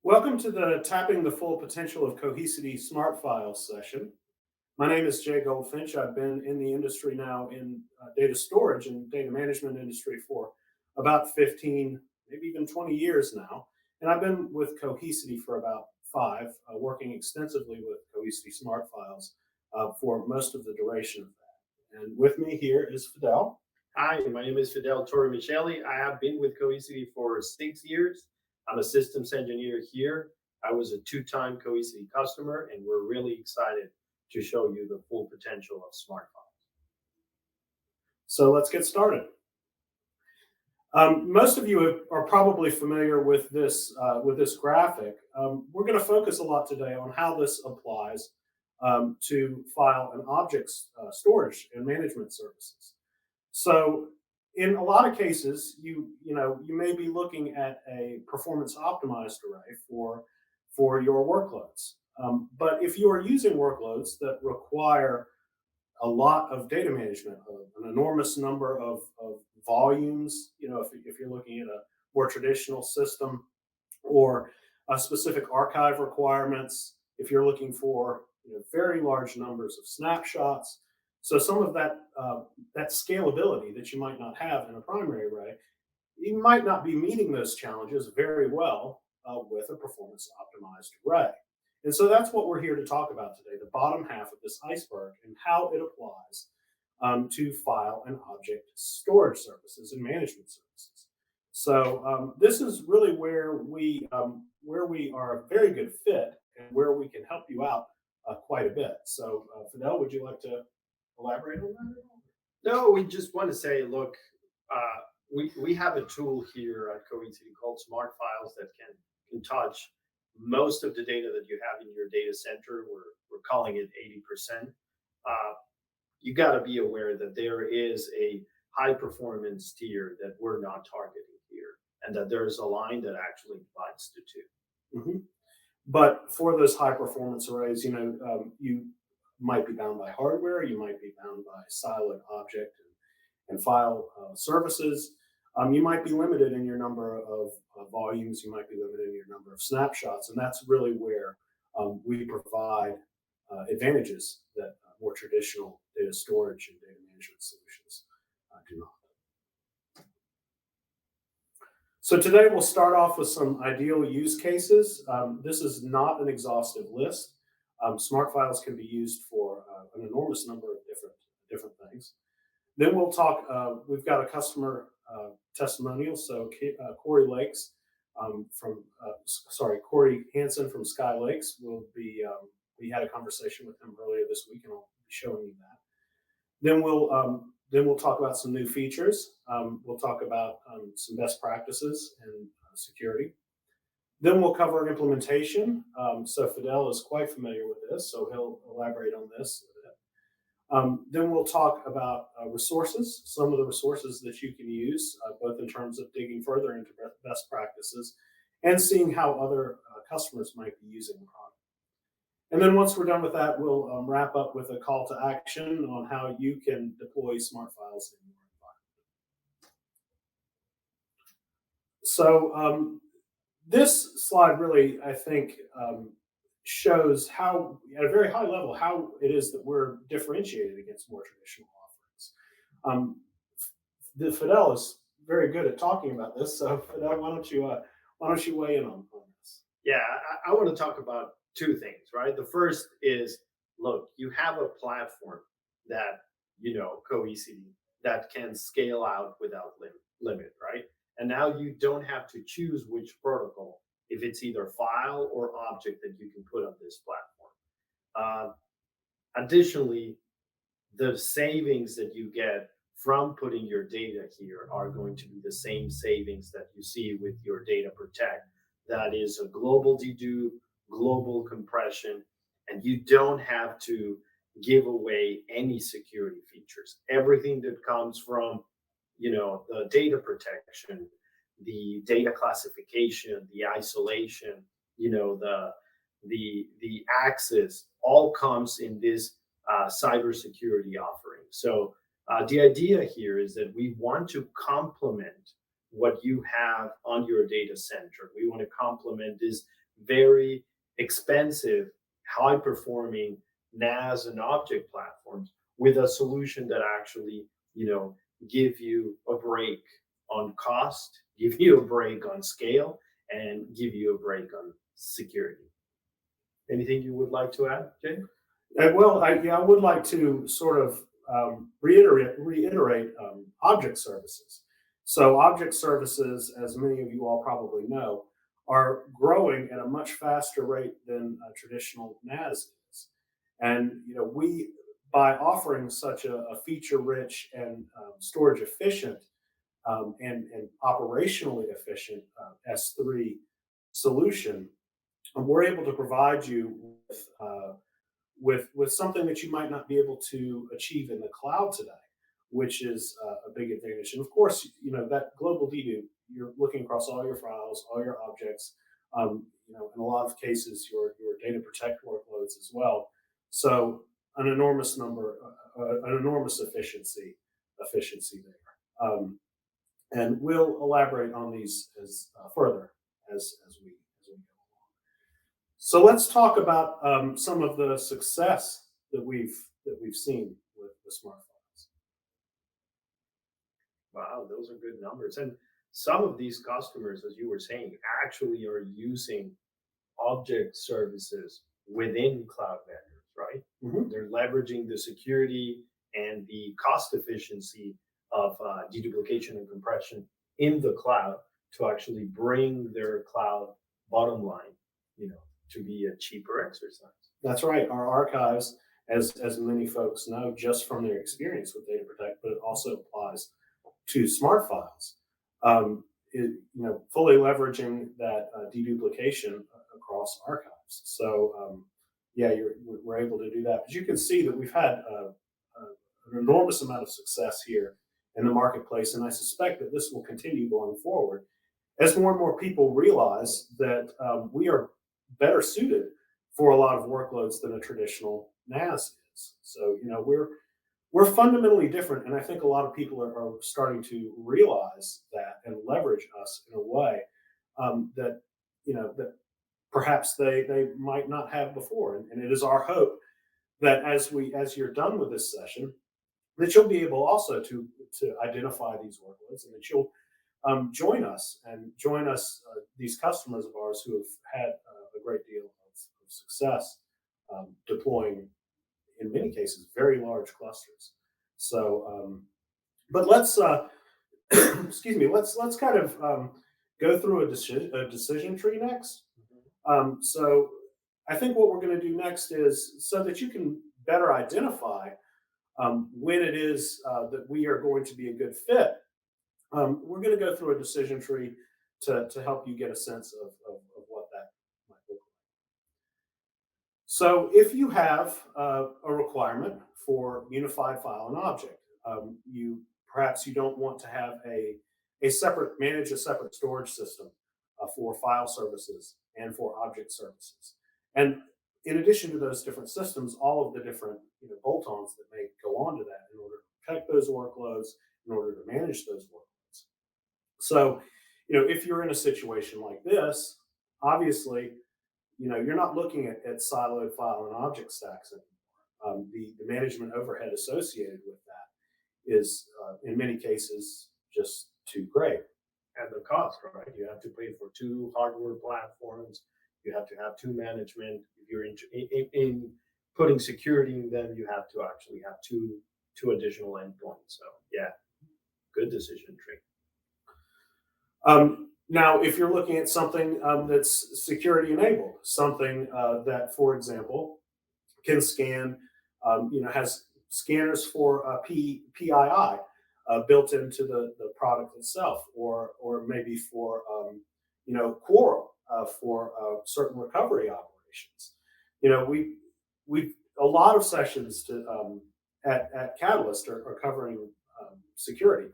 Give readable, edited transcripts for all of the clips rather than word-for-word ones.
Welcome to the Tapping the Full Potential of Cohesity SmartFiles session. My name is Jay Goldfinch. I've been in the industry now in data storage and data management industry for about 15, maybe even 20 years now. And I've been with Cohesity for about five, working extensively with Cohesity SmartFiles for most of the duration of that. And with me here is Fidel. Hi, my name is Fidel Torre-Micheli. I have been with Cohesity for 6 years. I'm a systems engineer here. I was a two-time Cohesity customer, and we're really excited to show you the full potential of SmartFile. So let's get started. Most of you are probably familiar with this graphic. We're going to focus a lot today on how this applies to file and objects storage and management services. So, in a lot of cases, you may be looking at a performance optimized array for your workloads. But if you are using workloads that require a lot of data management, an enormous number of volumes. If you're looking at a more traditional system or specific archive requirements, if you're looking for very large numbers of snapshots. So some of that scalability that you might not have in a primary array, you might not be meeting those challenges very well with a performance optimized array. And so that's what we're here to talk about today, the bottom half of this iceberg and how it applies to file and object storage services and management services. So this is really where we are a very good fit and where we can help you out quite a bit. So Fidel, would you like to elaborate on that? No, we just want to say, look, we have a tool here at Cohesity called SmartFiles that can touch most of the data that you have in your data center. We're calling it 80%. You got to be aware that there is a high performance tier that we're not targeting here, and that there's a line that actually divides the 2. Mm-hmm. But for those high performance arrays, you might be bound by hardware, you might be bound by siloed object and file services. You might be limited in your number of volumes, you might be limited in your number of snapshots, and that's really where we provide advantages that more traditional data storage and data management solutions do not. So today we'll start off with some ideal use cases. This is not an exhaustive list. SmartFiles can be used for an enormous number of different things. Then we'll talk. We've got a customer testimonial. So Corey Lakes Corey Hansen from Sky Lakes will be. We had a conversation with him earlier this week, and I'll be showing you that. Then we'll talk about some new features. We'll talk about some best practices and security. Then we'll cover implementation. So Fidel is quite familiar with this, so he'll elaborate on this a bit. Then we'll talk about resources, some of the resources that you can use, both in terms of digging further into best practices and seeing how other customers might be using the product. And then once we're done with that, we'll wrap up with a call to action on how you can deploy SmartFiles in your environment. So this slide really, I think, shows how, at a very high level, how it is that we're differentiated against more traditional offerings. The Fidel is very good at talking about this, so Fidel, why don't you weigh in on this? Yeah, I want to talk about two things, right? The first is, look, you have a platform that, Cohesity, that can scale out without limit, right? And now you don't have to choose which protocol, if it's either file or object that you can put on this platform. Additionally, the savings that you get from putting your data here are going to be the same savings that you see with your data protect. That is a global dedupe, global compression, and you don't have to give away any security features. Everything that comes from the data protection, the data classification, the isolation, the access, all comes in this cybersecurity offering. So the idea here is that we want to complement what you have on your data center. We want to complement this very expensive, high performing NAS and object platforms with a solution that actually, give you a break on cost, give you a break on scale, and give you a break on security. Anything you would like to add, Jay? I would like to sort of reiterate object services. So, object services, as many of you all probably know, are growing at a much faster rate than traditional NAS is. And we, by offering such a feature-rich and storage efficient and operationally efficient S3 solution, we're able to provide you with something that you might not be able to achieve in the cloud today, which is a big advantage. And of course, that global dedupe, you're looking across all your files, all your objects, in a lot of cases, your data protect workloads as well. So an enormous efficiency there. And we'll elaborate on these as further as we go along. So let's talk about some of the success that we've seen with the SmartFiles. Wow, those are good numbers. And some of these customers, as you were saying, actually are using object services within cloud vendors, right? Mm-hmm. They're leveraging the security and the cost efficiency of deduplication and compression in the cloud to actually bring their cloud bottom line, to be a cheaper exercise. That's right. Our archives, as many folks know, just from their experience with Data Protect, but it also applies to SmartFiles. Fully leveraging that deduplication across archives. So we're able to do that. But you can see that we've had an enormous amount of success here in the marketplace, and I suspect that this will continue going forward as more and more people realize that we are better suited for a lot of workloads than a traditional NAS is. So we're fundamentally different, and I think a lot of people are starting to realize that and leverage us in a way that perhaps they might not have before. And it is our hope that as you're done with this session, that you'll be able also to identify these workloads, and that you'll join us, these customers of ours who have had a great deal of success deploying, in many cases, very large clusters. So, but let's excuse me, let's kind of go through a decision tree next. So I think what we're going to do next is, so that you can better identify when it is that we are going to be a good fit, we're going to go through a decision tree to help you get a sense of what that might look like. So if you have a requirement for unified file and object, perhaps you don't want to have manage a separate storage system for file services and for object services. And in addition to those different systems, all of the different bolt-ons that may go onto that in order to protect those workloads, in order to manage those workloads. So, if you're in a situation like this, obviously, you're not looking at siloed file and object stacks anymore. The management overhead associated with that is, in many cases, just too great. And the cost, right? You have to pay for two hardware platforms. You have to have two management. If you're in putting security in them, you have to actually have two additional endpoints. So yeah, good decision tree. Now, if you're looking at something that's security enabled, something that, for example, can scan, has scanners for PII built into the product itself, or maybe for Quorum for certain recovery operations. We a lot of sessions at Catalyst are covering security.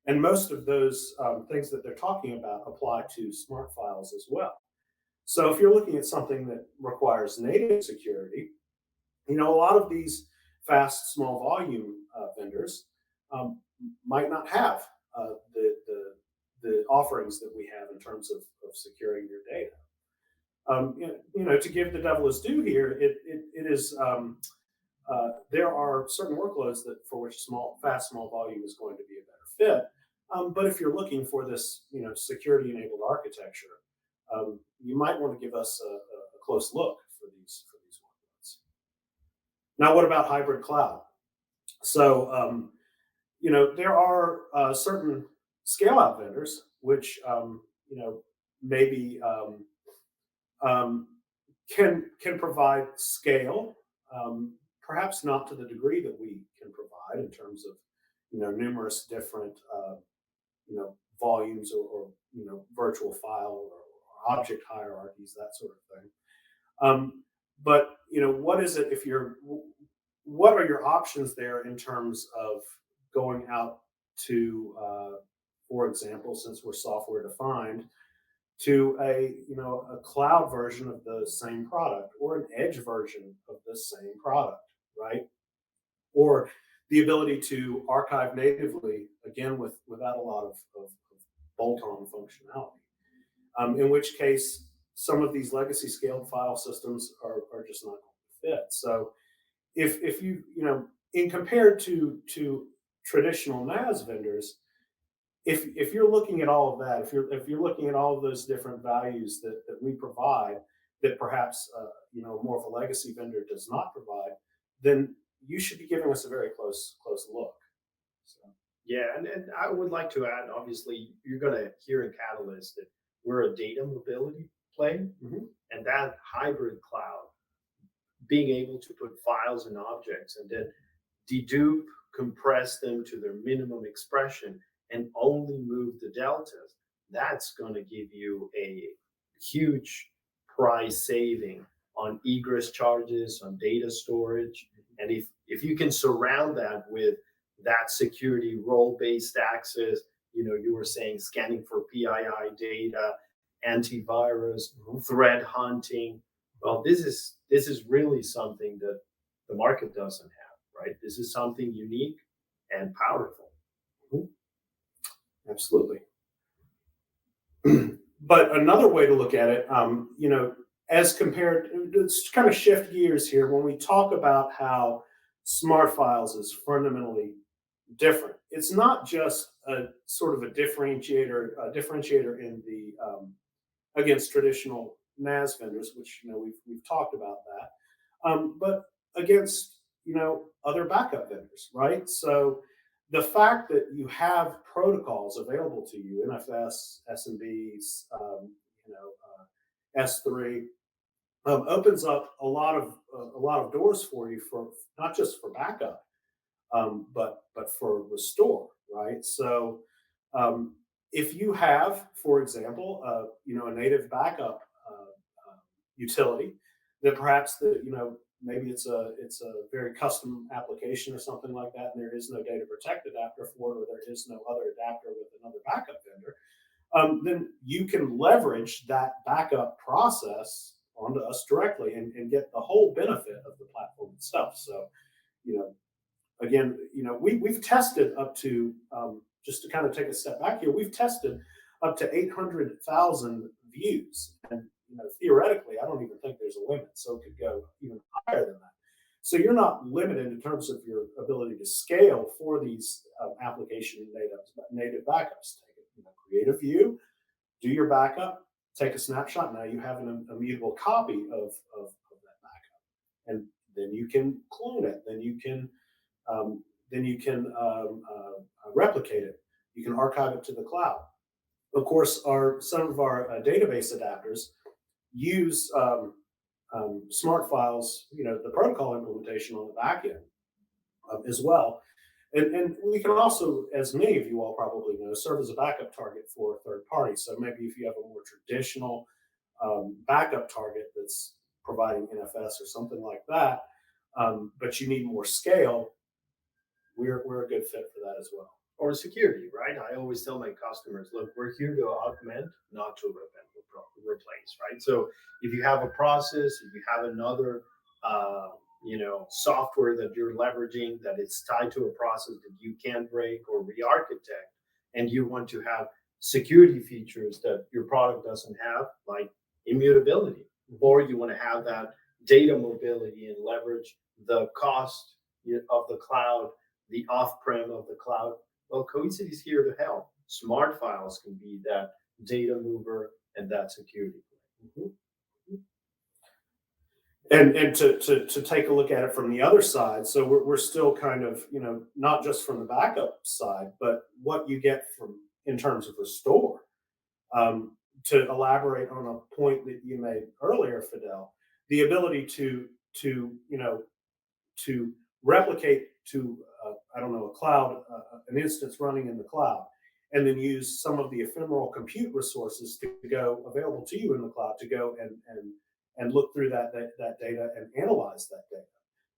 And most of those things that they're talking about apply to SmartFiles as well. So if you're looking at something that requires native security, a lot of these fast, small volume vendors might not have the offerings that we have in terms of securing your data. To give the devil his due here, it is there are certain workloads that for which small volume is going to be a better fit. But if you're looking for this, security enabled architecture, you might want to give us a close look for these workloads. Now, what about hybrid cloud? So, there are certain scale out vendors which, maybe um, can provide scale, perhaps not to the degree that we can provide in terms of numerous different volumes or virtual file or object hierarchies, that sort of thing. But what is it if you're what are your options there in terms of going out to, for example, since we're software defined, to a cloud version of the same product or an edge version of the same product, right? Or the ability to archive natively again without a lot of bolt-on functionality. In which case, some of these legacy scaled file systems are just not going to fit. So if in compared to traditional NAS vendors, if you're looking at all of that, if you're looking at all of those different values that we provide, that perhaps more of a legacy vendor does not provide, then you should be giving us a very close look. So, Yeah, and I would like to add, obviously, you're going to hear in Catalyst that we're a data mobility play, mhm. and that hybrid cloud, being able to put files and objects and then dedupe, compress them to their minimum expression, and only move the deltas, that's going to give you a huge price saving on egress charges, on data storage. And if you can surround that with that security role-based access, you were saying scanning for PII data, antivirus, threat hunting. Well, this is really something that the market doesn't have, right? This is something unique and powerful. Mhm. Absolutely. But another way to look at it, as compared, let's kind of shift gears here when we talk about how smart files is fundamentally different. It's not just a sort of a differentiator in the against traditional NAS vendors, which we've talked about that, but against other backup vendors, right? So the fact that you have protocols available to you, NFS, SMBs, S3, opens up a lot of doors for you for not just for backup, but for restore, right? So if you have, for example, a native backup utility that perhaps maybe it's a very custom application or something like that, and there is no data protect adapter for it, or there is no other adapter with another backup vendor, then you can leverage that backup process onto us directly and get the whole benefit of the platform itself. So, you know, again, we've tested up to, just to kind of take a step back here, we've tested up to 800,000 views. And theoretically, I don't even think there's a limit. So it could go even higher than that. So you're not limited in terms of your ability to scale for these application native backups. Create a view, do your backup, take a snapshot. Now you have an immutable copy of that backup. And then you can clone it. Then you can replicate it. You can archive it to the cloud. Of course, some of our database adapters use smart files, the protocol implementation on the back end as well. And we can also, as many of you all probably know, serve as a backup target for a third party. So maybe if you have a more traditional backup target that's providing NFS or something like that, but you need more scale, we're a good fit for that as well. Or security, right? I always tell my customers, look, we're here to augment, not to replace, right? So if you have a process, if you have another, software that you're leveraging that is tied to a process that you can break or re-architect, and you want to have security features that your product doesn't have, like immutability, or you want to have that data mobility and leverage the cost of the cloud, the off-prem of the cloud. Well, Cohesity is here to help. SmartFiles can be that data mover and that security. Mhm. And to take a look at it from the other side, so we're still kind of, not just from the backup side, but what you get from in terms of restore. To elaborate on a point that you made earlier, Fidel, the ability to replicate to I don't know, a cloud, an instance running in the cloud, and then use some of the ephemeral compute resources to go available to you in the cloud to go and look through that data and analyze that data.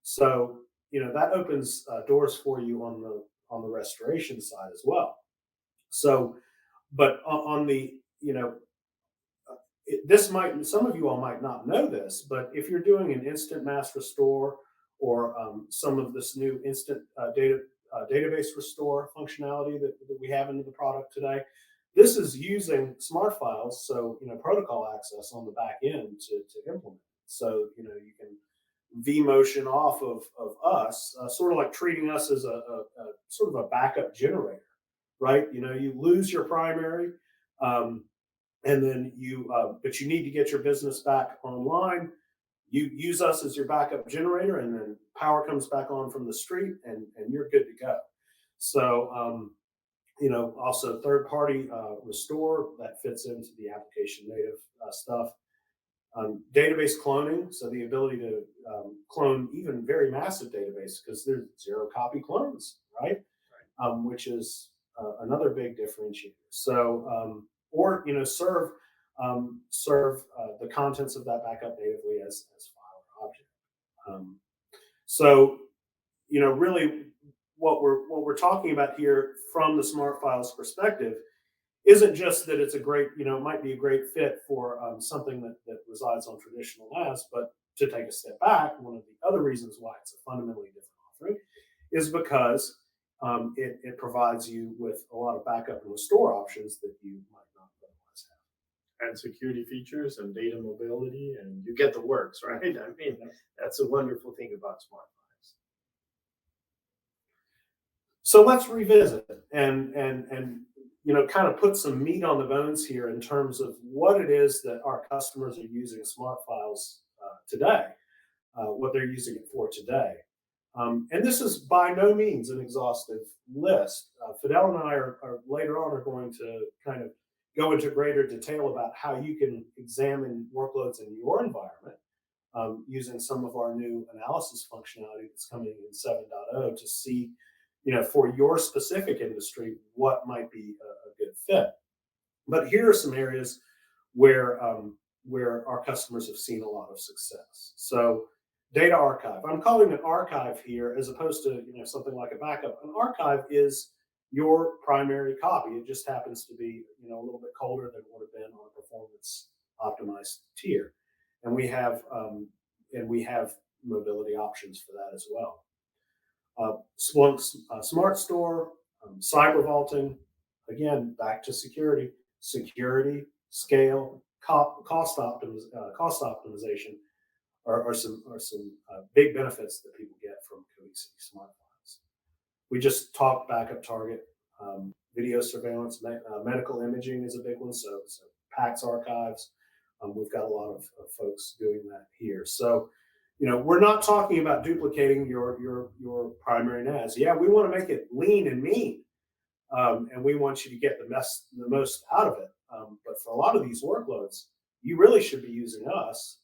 So that opens doors for you on the restoration side as well. So, but on the this might, some of you all might not know this, but if you're doing an instant mass restore or some of this new instant database restore functionality that we have into the product today, this is using SmartFiles, so protocol access on the back end to implement. So you can vMotion off of us, sort of like treating us as a sort of a backup generator, right? You lose your primary. And then but you need to get your business back online. You use us as your backup generator, and then power comes back on from the street, and you're good to go. So also third party restore that fits into the application native stuff. Database cloning, so the ability to clone even very massive database because there's zero copy clones, right? Which is another big differentiator. So or serve the contents of that backup natively as file or object. So really what we're talking about here from the SmartFiles perspective isn't just that it's a great, it might be a great fit for something that resides on traditional NAS, but to take a step back, one of the other reasons why it's a fundamentally different offering is because it provides you with a lot of backup and restore options that you might not otherwise have. And security features and data mobility, and you get the works, right? I mean, that's a wonderful thing about SmartFiles. So let's revisit and kind of put some meat on the bones here in terms of what it is that our customers are using SmartFiles today, what they're using it for today. And this is by no means an exhaustive list. Fidel and I are later on going to kind of go into greater detail about how you can examine workloads in your environment using some of our new analysis functionality that's coming in 7.0 to see, for your specific industry, what might be a good fit. But here are some areas where our customers have seen a lot of success. So data archive. I'm calling it archive here as opposed to something like a backup. An archive is your primary copy. It just happens to be a little bit colder than it would have been on a performance optimized tier, and we have mobility options for that as well. Splunk's Smart Store, cyber vaulting. Again, back to security, scale, cost optimization are some big benefits that people get from Cohesity SmartFiles. We just talked backup target, video surveillance, medical imaging is a big one. So PACS archives, we've got a lot of folks doing that here. So we're not talking about duplicating your primary NAS. Yeah, we want to make it lean and mean, and we want you to get the most out of it. But for a lot of these workloads, you really should be using us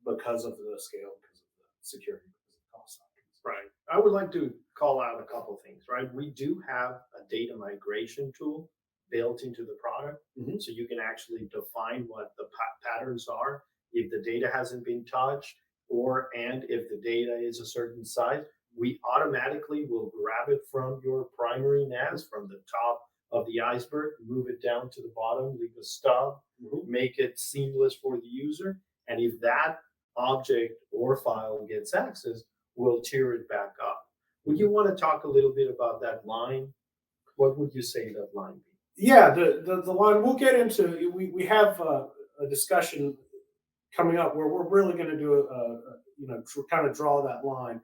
because of the scale, because of the security, because of the cost options. Right. I would like to call out a couple of things, right? We do have a data migration tool built into the product, so you can actually define what the patterns are if the data hasn't been touched, and if the data is a certain size, we automatically will grab it from your primary NAS from the top of the iceberg, move it down to the bottom, leave a stub, make it seamless for the user. And if that object or file gets access, we'll tier it back up. Would you want to talk a little bit about that line? What would you say that line be? Yeah, the line we'll get into. We have a discussion coming up where we're really going to do kind of draw that line.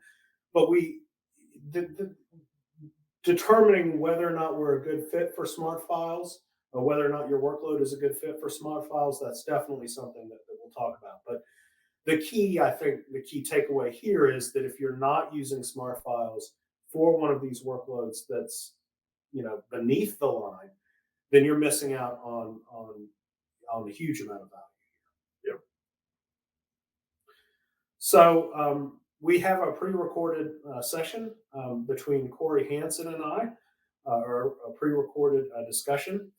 But determining whether or not we're a good fit for smart files, or whether or not your workload is a good fit for smart files, that's definitely something that we'll talk about. But I think the key takeaway here is that if you're not using smart files for one of these workloads that's beneath the line, then you're missing out on a huge amount of value. Yep. So we have a pre-recorded session between Corey Hansen and I, or a pre-recorded discussion.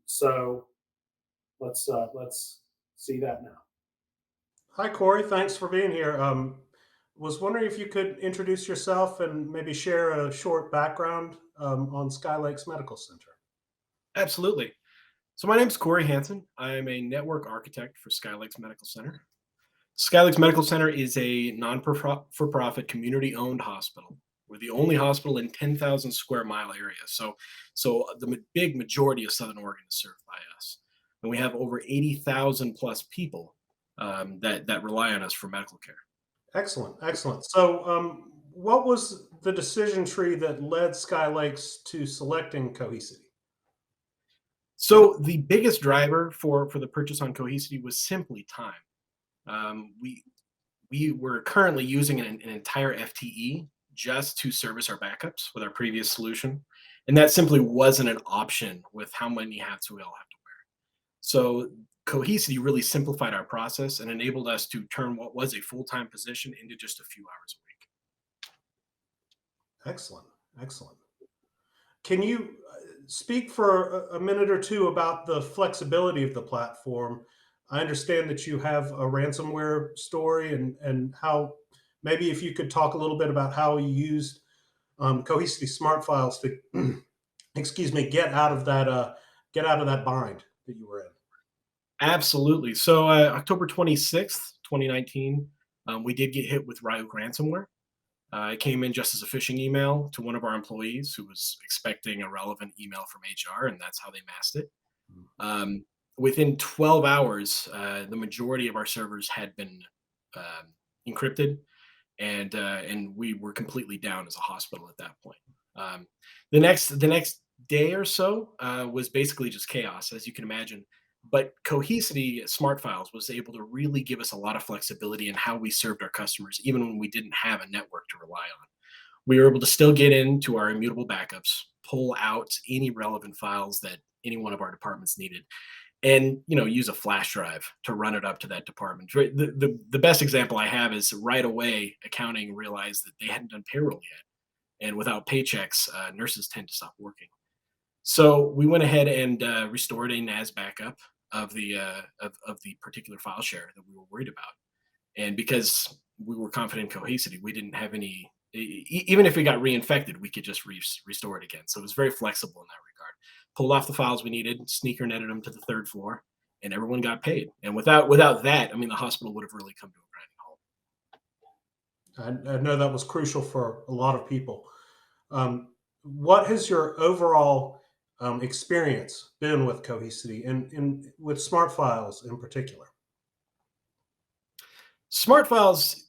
So let's see that now. Hi, Corey. Thanks for being here. Was wondering if you could introduce yourself and maybe share a short background on Sky Lakes Medical Center. Absolutely. So my name is Corey Hansen. I am a network architect for Sky Lakes Medical Center. Sky Lakes Medical Center is a non-for-profit community-owned hospital. We're the only hospital in 10,000 square mile area. So the big majority of Southern Oregon is served by us. And we have over 80,000 plus people that rely on us for medical care. Excellent, excellent. So what was the decision tree that led Sky Lakes to selecting Cohesity? So the biggest driver for the purchase on Cohesity was simply time. We were currently using an entire FTE just to service our backups with our previous solution, and that simply wasn't an option with how many hats we all have to wear. So Cohesity really simplified our process and enabled us to turn what was a full-time position into just a few hours a week. Excellent, excellent. Can you speak for a minute or two about the flexibility of the platform? I understand that you have a ransomware story, and how maybe if you could talk a little bit about how you used Cohesity SmartFiles to, excuse me, get out of that bind that you were in. Absolutely. So October 26th, 2019, we did get hit with Ryuk ransomware. It came in just as a phishing email to one of our employees who was expecting a relevant email from HR, and that's how they masked it. Within 12 hours, the majority of our servers had been encrypted, and we were completely down as a hospital at that point. The next day or so was basically just chaos, as you can imagine. But Cohesity SmartFiles was able to really give us a lot of flexibility in how we served our customers, even when we didn't have a network to rely on. We were able to still get into our immutable backups, pull out any relevant files that any one of our departments needed, and use a flash drive to run it up to that department. The best example I have is right away accounting realized that they hadn't done payroll yet, and without paychecks, nurses tend to stop working. So we went ahead and restored a NAS backup of the particular file share that we were worried about. And because we were confident in Cohesity, we didn't have any, even if we got reinfected, we could just restore it again. So it was very flexible in that regard. Pulled off the files we needed, sneaker netted them to the third floor, and everyone got paid. And without that, I mean, the hospital would have really come to a grinding halt. I know that was crucial for a lot of people. What has your overall experience been with Cohesity and with SmartFiles in particular? SmartFiles,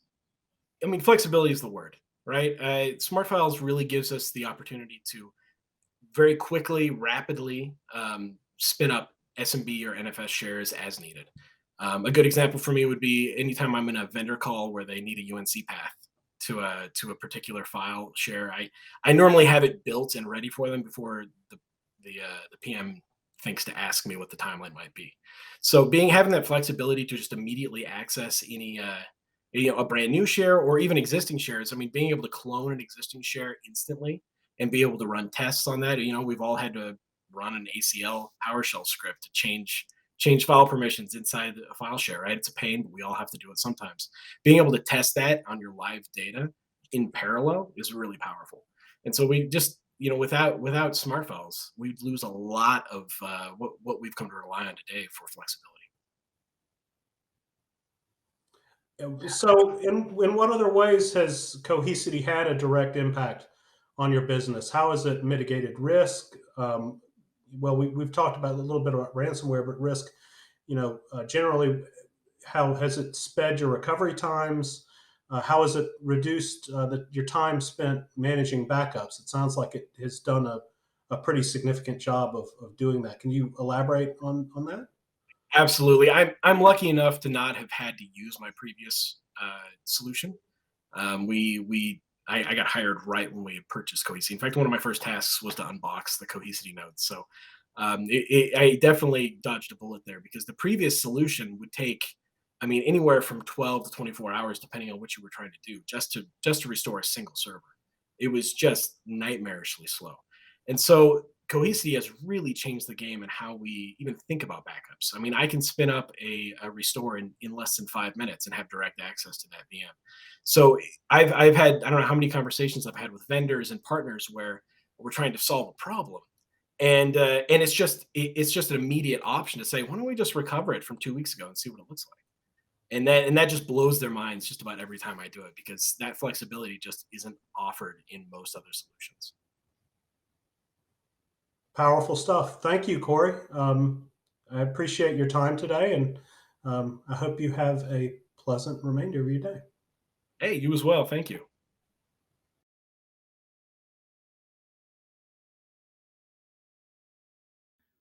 I mean, flexibility is the word, right? SmartFiles really gives us the opportunity to very quickly, rapidly spin up SMB or NFS shares as needed. A good example for me would be anytime I'm in a vendor call where they need a UNC path to a particular file share. I normally have it built and ready for them before the PM thinks to ask me what the timeline might be. So having that flexibility to just immediately access any a brand new share or even existing shares. I mean, being able to clone an existing share instantly and be able to run tests on that. We've all had to run an ACL PowerShell script to change file permissions inside a file share, right? It's a pain, but we all have to do it sometimes. Being able to test that on your live data in parallel is really powerful. And so we just, without SmartFiles, we'd lose a lot of what we've come to rely on today for flexibility. So in what other ways has Cohesity had a direct impact on your business? How has it mitigated risk? Well, we've talked about a little bit about ransomware, but risk, generally, how has it sped your recovery times? How has it reduced your time spent managing backups? It sounds like it has done a pretty significant job of doing that. Can you elaborate on that? Absolutely. I'm lucky enough to not have had to use my previous solution. I got hired right when we had purchased Cohesity. In fact, one of my first tasks was to unbox the Cohesity nodes. So I definitely dodged a bullet there because the previous solution would take, I mean, anywhere from 12 to 24 hours, depending on what you were trying to do, just to restore a single server. It was just nightmarishly slow. And so Cohesity has really changed the game and how we even think about backups. I mean, I can spin up a restore in less than 5 minutes and have direct access to that VM. So I've had, I don't know how many conversations I've had with vendors and partners where we're trying to solve a problem, and it's just an immediate option to say, why don't we just recover it from 2 weeks ago and see what it looks like? And that just blows their minds just about every time I do it because that flexibility just isn't offered in most other solutions. Powerful stuff. Thank you, Corey. I appreciate your time today, and I hope you have a pleasant remainder of your day. Hey, you as well. Thank you.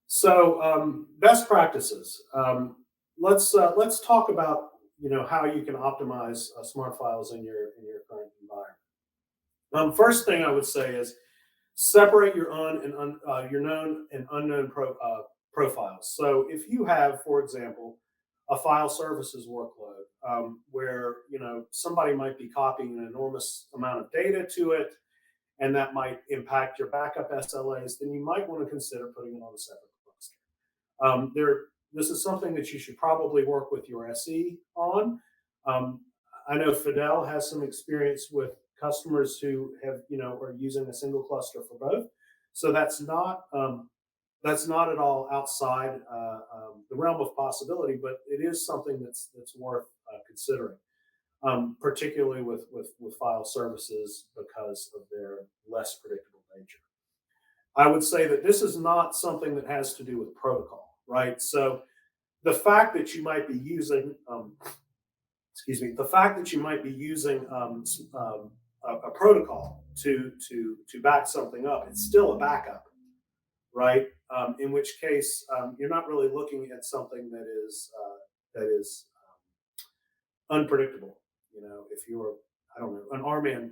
So, best practices. Let's talk about how you can optimize smart files in your current environment. First thing I would say is separate your known and unknown profiles. So if you have, for example, a file services workload where somebody might be copying an enormous amount of data to it, and that might impact your backup SLAs, then you might want to consider putting it on a separate cluster. This is something that you should probably work with your SE on. Um, I know Fidel has some experience with customers who are using a single cluster for both. So that's not at all outside the realm of possibility, but it is something that's worth considering, particularly with file services because of their less predictable nature. I would say that this is not something that has to do with protocol, right? So the fact that you might be using, the fact that you might be using a protocol to back something up, it's still a backup, right? In which case, you're not really looking at something that is unpredictable. If you're, I don't know, an RMAN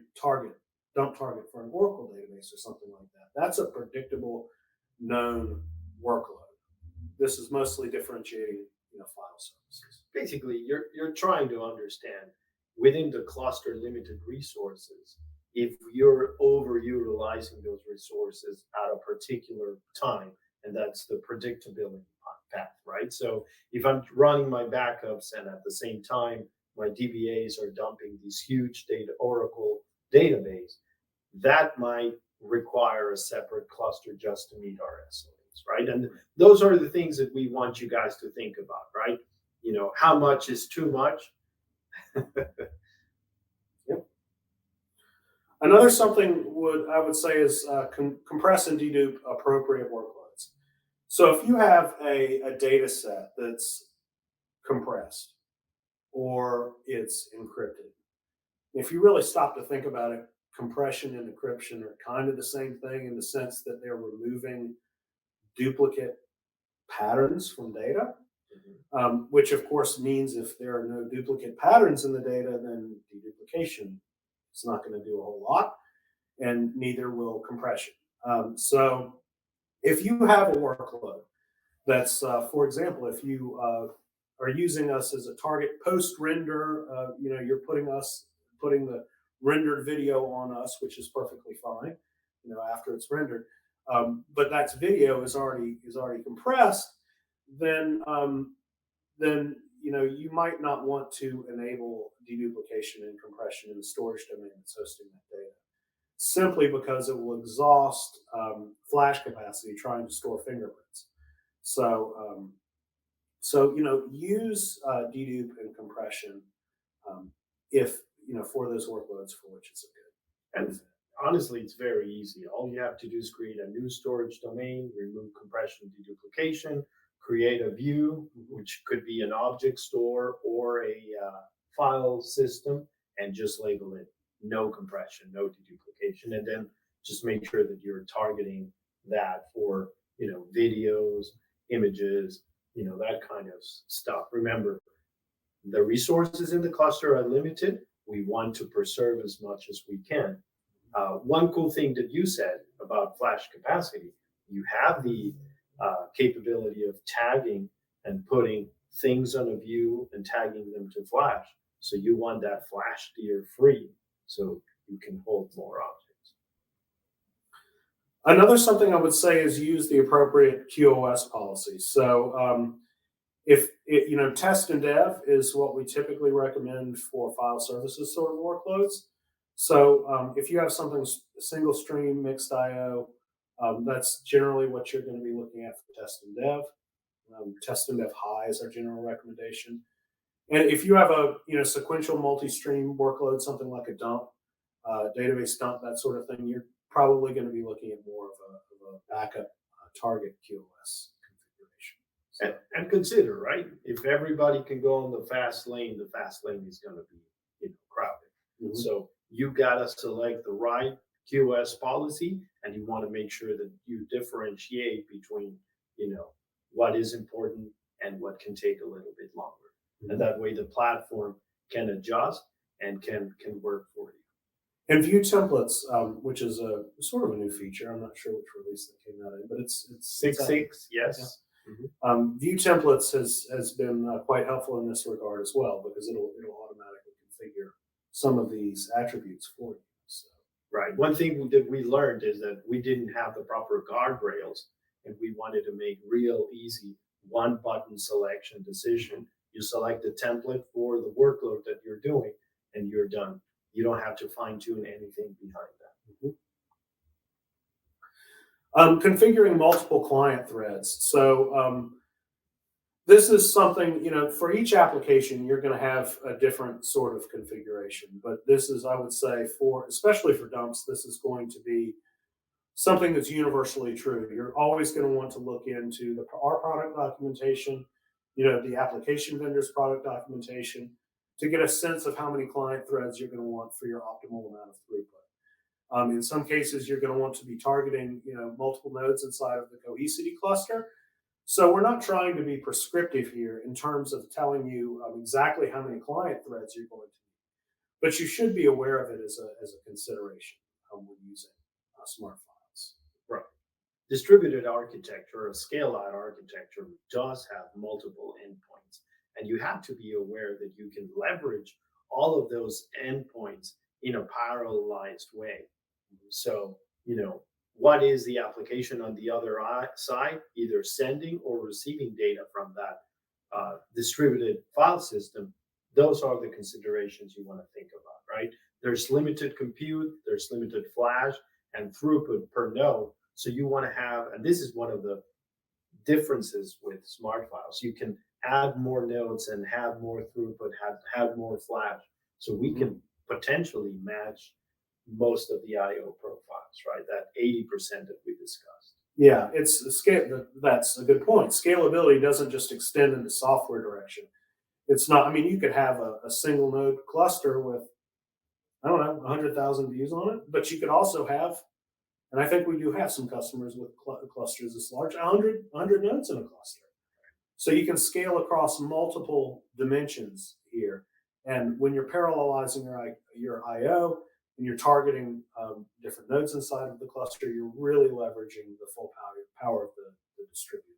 dump target for an Oracle database or something like that, that's a predictable, known workload. This is mostly differentiating, file services. Basically, you're trying to understand within the cluster limited resources if you're overutilizing those resources at a particular time, and that's the predictability path, right? So if I'm running my backups and at the same time my DBAs are dumping these huge data Oracle database, that might require a separate cluster just to meet our SLAs, right? And those are the things that we want you guys to think about, right? How much is too much? Yep. Another something I would say is compress and dedupe appropriate workloads. So if you have a data set that's compressed or it's encrypted, if you really stop to think about it, compression and encryption are kind of the same thing in the sense that they're removing duplicate patterns from data, which of course means if there are no duplicate patterns in the data, then deduplication is not going to do a whole lot, and neither will compression. So if you have a workload that's, for example, if you are using us as a target post render, you're putting the rendered video on us, which is perfectly fine, after it's rendered. But that video is already compressed. Then you might not want to enable deduplication and compression in the storage domain that's hosting that data, simply because it will exhaust flash capacity trying to store fingerprints. So use dedupe and compression if for those workloads for which it's a good. And honestly, it's very easy. All you have to do is create a new storage domain, remove compression, deduplication, create a view, which could be an object store or a file system, and just label it no compression, no deduplication, and then just make sure that you're targeting that for videos, images, that kind of stuff. Remember, the resources in the cluster are limited. We want to preserve as much as we can. One cool thing that you said about flash capacity, you have the capability of tagging and putting things on a view and tagging them to flash. So you want that flash tier free so you can hold more objects. Another something I would say is use the appropriate QoS policy. So if test and dev is what we typically recommend for file services sort of workloads. So if you have something single stream, mixed IO, that's generally what you're going to be looking at for test and dev. Test and dev high is our general recommendation. And if you have a sequential multi-stream workload, something like a dump, database dump, that sort of thing, you're probably going to be looking at more of a backup target QoS configuration. So, and consider, right? If everybody can go on the fast lane is going to be crowded. Mm-hmm. So you got to select the right QoS policy, and you want to make sure that you differentiate between what is important and what can take a little bit longer. And that way the platform can adjust and can work for you. And view templates, which is a sort of a new feature. I'm not sure which release that came out in, but it's 6.6, yes. Yeah. Mm-hmm. View templates has been quite helpful in this regard as well, because it'll automatically configure some of these attributes for you. So. Right. One thing that we learned is that we didn't have the proper guardrails, and we wanted to make real easy one button selection decision. You select the template for the workload that you're doing, and you're done. You don't have to fine tune anything behind that. Mm-hmm. Configuring multiple client threads. So this is something, for each application, you're going to have a different sort of configuration. But this is, I would say, especially for dumps, this is going to be something that's universally true. You're always going to want to look into our product documentation, the application vendor's product documentation, to get a sense of how many client threads you're going to want for your optimal amount of throughput. In some cases, you're going to want to be targeting, multiple nodes inside of the Cohesity cluster. So we're not trying to be prescriptive here in terms of telling you exactly how many client threads you're going to need, but you should be aware of it as a consideration when using SmartFiles. Right. Distributed architecture or scale-out architecture does have multiple endpoints, and you have to be aware that you can leverage all of those endpoints in a parallelized way. So, what is the application on the other side, either sending or receiving data from that distributed file system? Those are the considerations you want to think about, right? There's limited compute, there's limited flash and throughput per node. So you want to have, and this is one of the differences with SmartFiles, you can add more nodes and have more throughput, have more flash. So we can potentially match most of the IO profiles, right? That 80% that we discussed. Yeah, it's a scale. That's a good point. Scalability doesn't just extend in the software direction. It's not. You could have a single node cluster with, 100,000 views on it, but you could also have, and I think we do have some customers with clusters this large, 100 nodes in a cluster. So you can scale across multiple dimensions here. And when you're parallelizing your IO and you're targeting different nodes inside of the cluster, you're really leveraging the full power of the distributed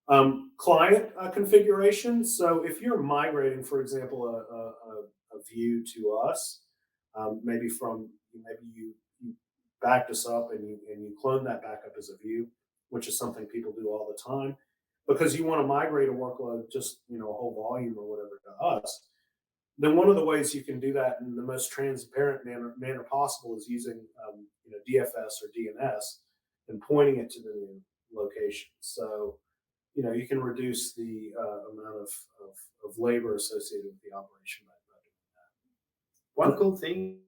architecture. Client configuration. So if you're migrating, for example, a view to us, maybe you backed us up and you clone that back up as a view, which is something people do all the time, because you want to migrate a workload, just a whole volume or whatever, to us. Then one of the ways you can do that in the most transparent manner possible is using DFS or DNS and pointing it to the new location. So you can reduce the amount of labor associated with the operation by doing that. One cool thing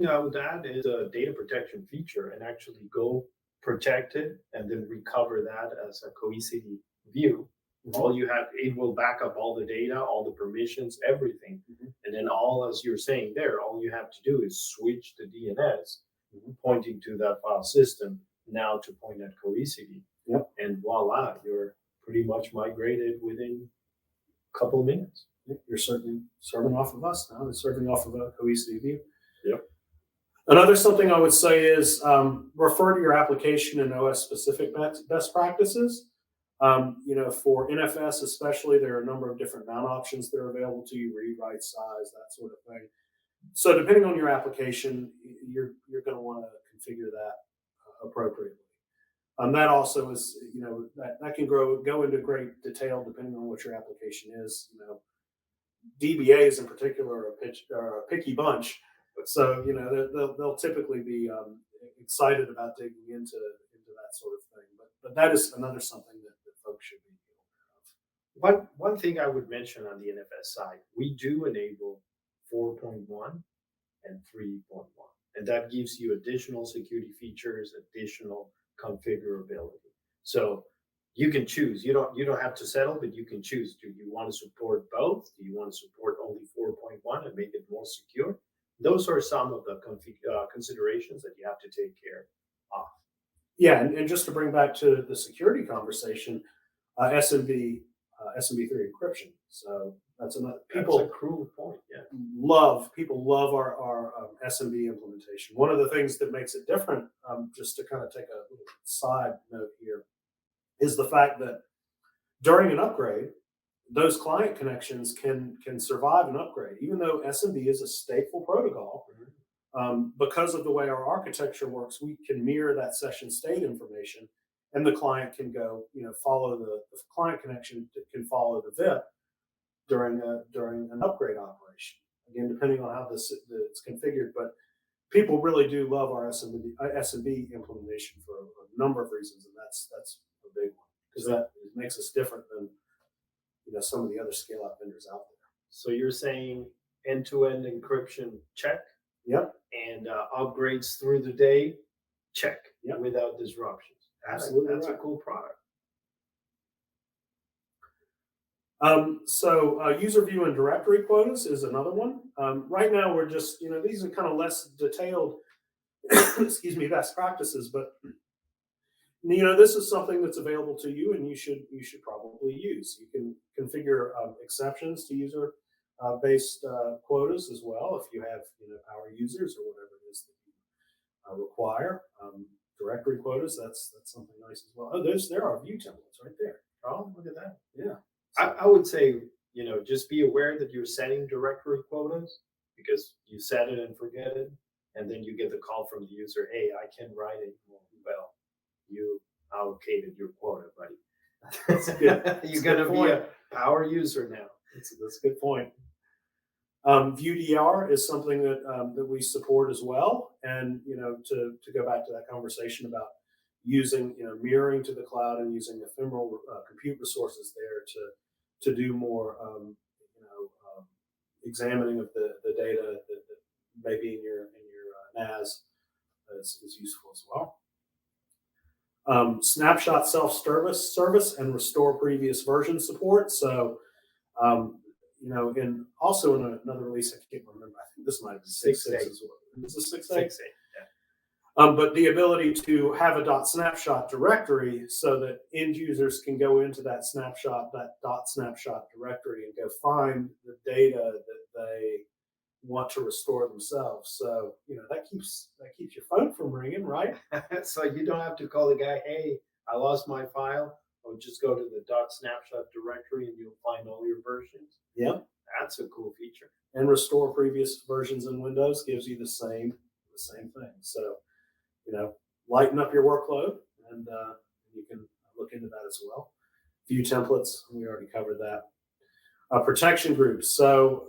I would add is a data protection feature, and actually go protect it and then recover that as a Cohesity view. All you have, it will back up all the data, all the permissions, everything. And then all, as you're saying there, all you have to do is switch the DNS pointing to that file system now to point at Cohesity. And voila, you're pretty much migrated within a couple of minutes. You're certainly serving off of us now. It's serving off of a Cohesity view. Yep. Another something I would say is refer to your application and OS specific best practices. For NFS especially, there are a number of different mount options that are available to you, read, write, size, that sort of thing. So depending on your application, you're going to want to configure that appropriately. That also is, that can go into great detail depending on what your application is. DBAs in particular are a picky bunch, so they'll typically be excited about digging into that sort of thing. But that is another something that folks should be aware of. One thing I would mention on the NFS side, we do enable 4.1 and 3.1, and that gives you additional security features, additional configurability. So you can choose. You don't have to settle, but you can choose. Do you want to support both? Do you want to support only 4.1 and make it more secure? Those are some of the considerations that you have to take care of. Yeah, and just to bring back to the security conversation, SMB3 encryption. So that's another. That's a cruel point. Yeah, people love our SMB implementation. One of the things that makes it different, just to kind of take a little side note here, is the fact that during an upgrade, those client connections can survive an upgrade, even though SMB is a stateful protocol. Because of the way our architecture works, we can mirror that session state information, and the client can go, follow the client connection can follow the VIP during an upgrade operation. Again, depending on how it's configured, but people really do love our SMB implementation for a number of reasons, and that's a big one because that makes us different than some of the other scale-out vendors out there. So you're saying end-to-end encryption, check. Yep. And upgrades through the day, check. Yep. Without disruptions. Absolutely, that's right. a cool product. User view and directory quotas is another one. Right now, we're just these are kind of less detailed, best practices, but this is something that's available to you, and you should probably use. You can configure exceptions to user based quotas as well if you have power users or whatever it is that you require. Directory quotas, that's something nice as well. Oh, there are view templates right there. Oh, look at that. Yeah. I would say, just be aware that you're setting directory quotas because you set it and forget it, and then you get the call from the user, hey, I can't write anymore. Well, you allocated your quota, buddy. That's good. You're going to be a power user now. That's a good point. ViewDR is something that we support as well, and to go back to that conversation about using mirroring to the cloud and using ephemeral compute resources there to do more examining of the data that may be in your NAS is useful as well. Snapshot self-service and restore previous version support. So in another release, I can't remember. I think this might have been 6.8 as well. Is this 6.8? 6.8, yeah. But the ability to have a .snapshot directory so that end users can go into that .snapshot directory and go find the data that they want to restore themselves. So that keeps your phone from ringing, right? So you don't have to call the guy, hey, I lost my file. Or just go to the .snapshot directory and you'll find all your versions. Yeah, that's a cool feature. And restore previous versions in Windows gives you the same thing. So lighten up your workload, and you can look into that as well. View templates, we already covered that. Protection groups. So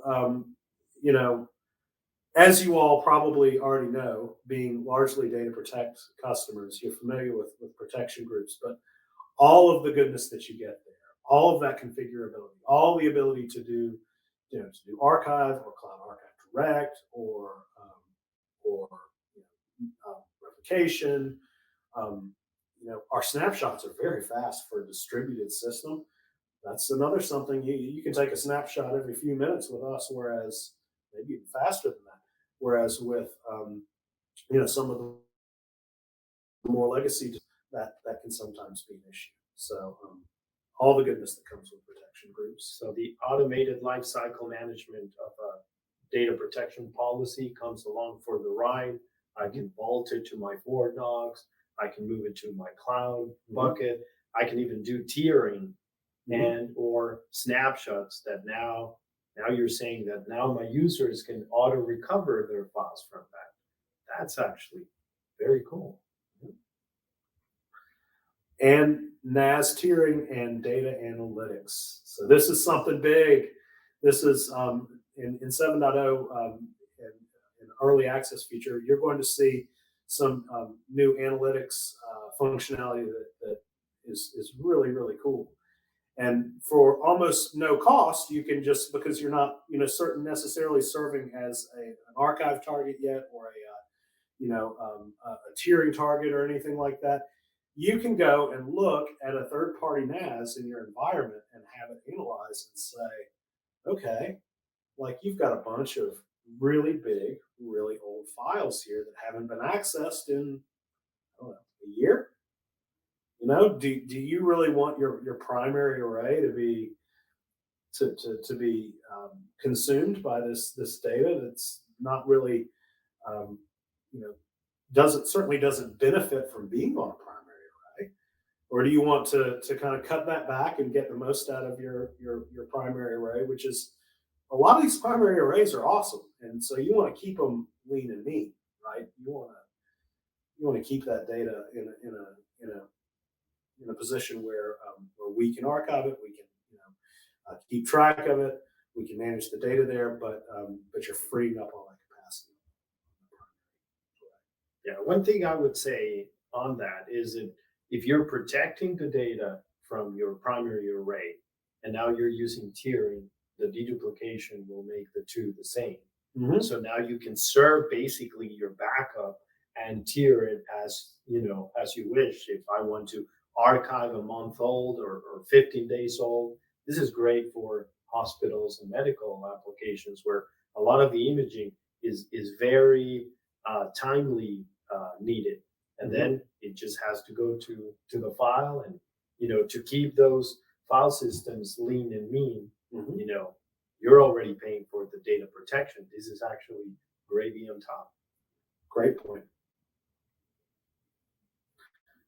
as you all probably already know, being largely Data Protect customers, you're familiar with protection groups, but all of the goodness that you get there, all of that configurability, all the ability to do archive or Cloud Archive Direct or replication, our snapshots are very fast for a distributed system. That's another something you can take a snapshot every few minutes with us, whereas maybe even faster than that. Whereas with some of the more legacy that can sometimes be an issue. So all the goodness that comes with protection groups. So the automated lifecycle management of a data protection policy comes along for the ride. I can vault it to my FortNox. I can move it to my cloud bucket. I can even do tiering and or snapshots that now you're saying that now my users can auto recover their files from that. That's actually very cool. And NAS tiering and data analytics. So this is something big. This is in 7.0 an early access feature. You're going to see some new analytics functionality that is really, really cool. And for almost no cost, you can just, because you're not necessarily serving as an archive target yet, or a tiering target or anything like that, you can go and look at a third-party NAS in your environment and have it analyze and say, okay, like you've got a bunch of really big, really old files here that haven't been accessed in, I don't know, a year. Do you really want your primary array to be consumed by this data that's not really you know doesn't benefit from being on a primary array? Or do you want to kind of cut that back and get the most out of your primary array, which is, a lot of these primary arrays are awesome, and so you want to keep them lean and mean, right? You want to keep that data in a position where we can archive it, we can keep track of it, we can manage the data there, but you're freeing up all that capacity. Yeah, one thing I would say on that is that if you're protecting the data from your primary array and now you're using tiering, the deduplication will make the two the same. So now you can serve basically your backup and tier it as you wish. If I want to archive a month old or 15 days old, this is great for hospitals and medical applications where a lot of the imaging is very timely needed, and then it just has to go to the file, and to keep those file systems lean and mean. You're already paying for the data protection. This is actually gravy on top. Great point.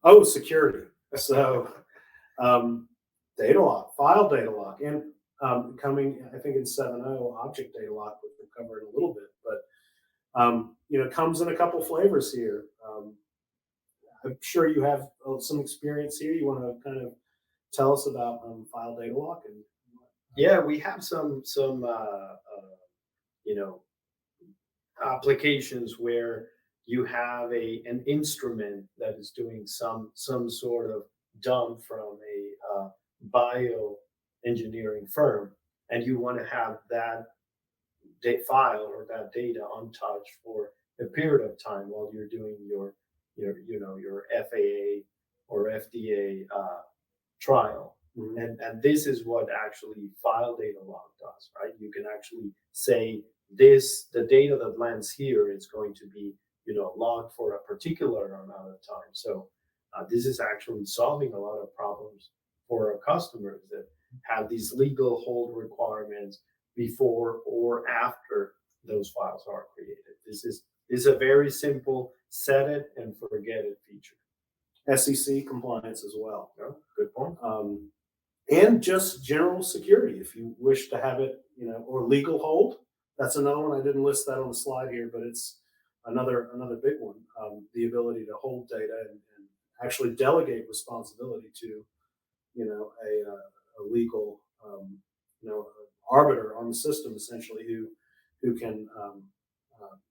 Oh, security. So data lock, file data lock, and coming, I think, in 7.0, object data lock, which we'll cover in a little bit, but comes in a couple flavors here. I'm sure you have some experience here. You want to kind of tell us about file data lock? And yeah, we have some applications where you have an instrument that is doing some sort of dump from a bioengineering firm, and you want to have that file or that data untouched for a period of time while you're doing your FAA or FDA trial. And this is what actually file data lock does, right? You can actually say the data that lands here is going to be logged for a particular amount of time. So this is actually solving a lot of problems for our customers that have these legal hold requirements before or after those files are created. This is a very simple set it and forget it feature. SEC compliance as well. Oh, good point. And just general security, if you wish to have it, or legal hold. That's another one. I didn't list that on the slide here, but it's another big one. The ability to hold data and actually delegate responsibility to, a legal, arbiter on the system, essentially, who can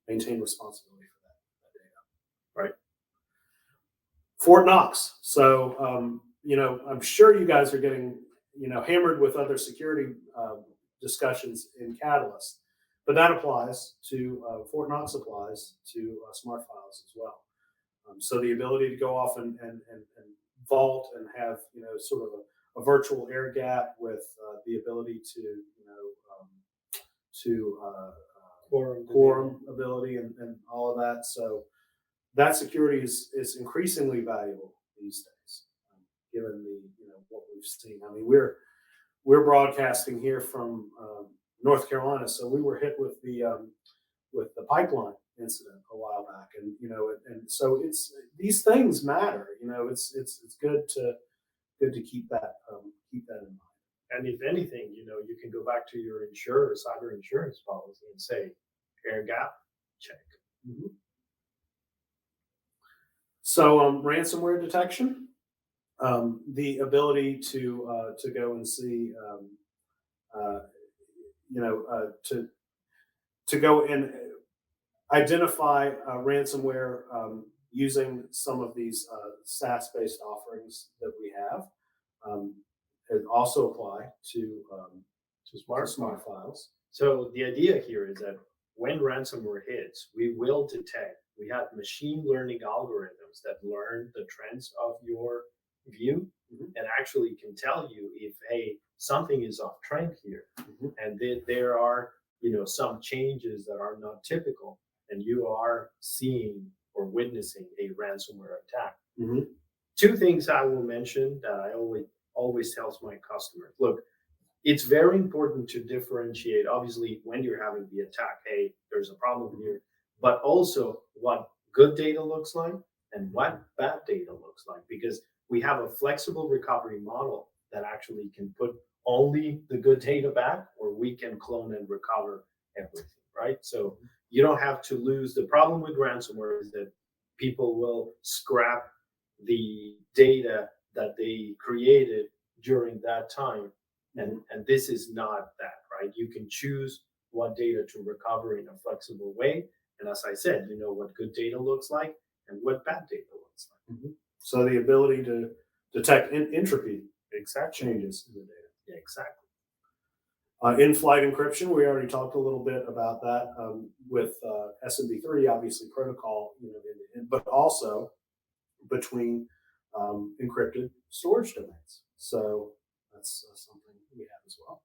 maintain responsibility for that data. Right. Fort Knox. So, I'm sure you guys are getting, hammered with other security discussions in Catalyst, but that applies to Fort Knox applies to SmartFiles as well. So the ability to go off and vault and have sort of a virtual air gap with the ability to quorum ability and all of that. So that security is increasingly valuable these days, given the what we've seen. I mean, we're broadcasting here from North Carolina, so we were hit with the pipeline incident a while back, and and so it's these things matter. It's good to keep that in mind. And if anything, you can go back to your cyber insurance policy and say, air gap, check. Mm-hmm. So ransomware detection, the ability to go and see, to go and identify ransomware using some of these SaaS-based offerings that we have. And also apply to smart files. So the idea here is that when ransomware hits, we will detect. We have machine learning algorithms that learn the trends of your view and actually can tell you if, hey, something is off trend here, and there are some changes that are not typical, and you are seeing or witnessing a ransomware attack. Two things I will mention that I always tells my customers. Look, it's very important to differentiate, obviously, when you're having the attack, hey, there's a problem here, but also what good data looks like and what bad data looks like, because we have a flexible recovery model that actually can put only the good data back, or we can clone and recover everything, right? So you don't have to lose. The problem with ransomware is that people will scrap the data that they created during that time. And this is not that, right? You can choose what data to recover in a flexible way. And as I said, you know what good data looks like and what bad data looks like. So the ability to detect entropy changes in the data. Yeah, exactly. In-flight encryption, we already talked a little bit about that with SMB3, obviously protocol, but also between encrypted storage domains. So that's something we have as well.